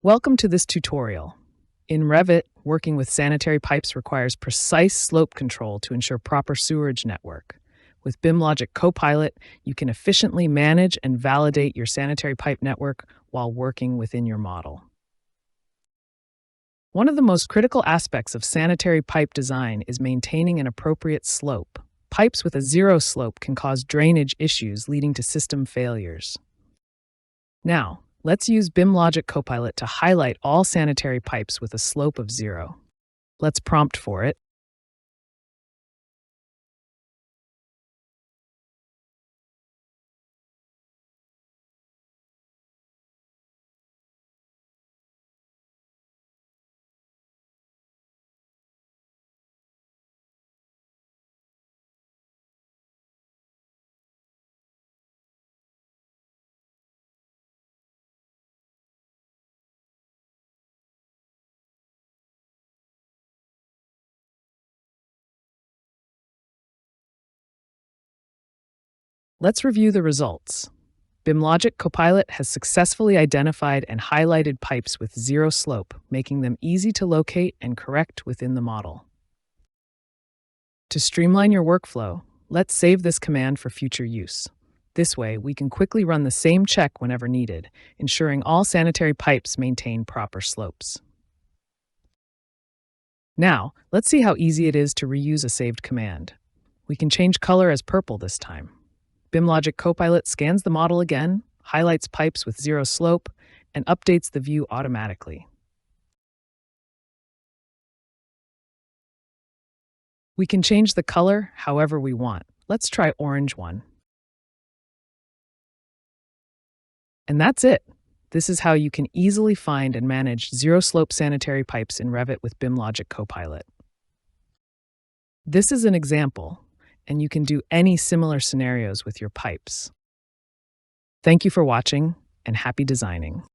Welcome to this tutorial. In Revit, working with sanitary pipes requires precise slope control to ensure proper sewerage network. With BIMLOGIQ Copilot, you can efficiently manage and validate your sanitary pipe network while working within your model. One of the most critical aspects of sanitary pipe design is maintaining an appropriate slope. Pipes with a zero slope can cause drainage issues leading to system failures. Now, let's use BIMLOGIQ Copilot to highlight all sanitary pipes with a slope of 0. Let's prompt for it. Let's review the results. BIMLOGIQ Copilot has successfully identified and highlighted pipes with 0 slope, making them easy to locate and correct within the model. To streamline your workflow, let's save this command for future use. This way, we can quickly run the same check whenever needed, ensuring all sanitary pipes maintain proper slopes. Now, let's see how easy it is to reuse a saved command. We can change color as purple this time. BIMLOGIQ Copilot scans the model again, highlights pipes with 0 slope, and updates the view automatically. We can change the color however we want. Let's try orange one. And that's it. This is how you can easily find and manage 0 slope sanitary pipes in Revit with BIMLOGIQ Copilot. This is an example, and you can do any similar scenarios with your pipes. Thank you for watching, and happy designing.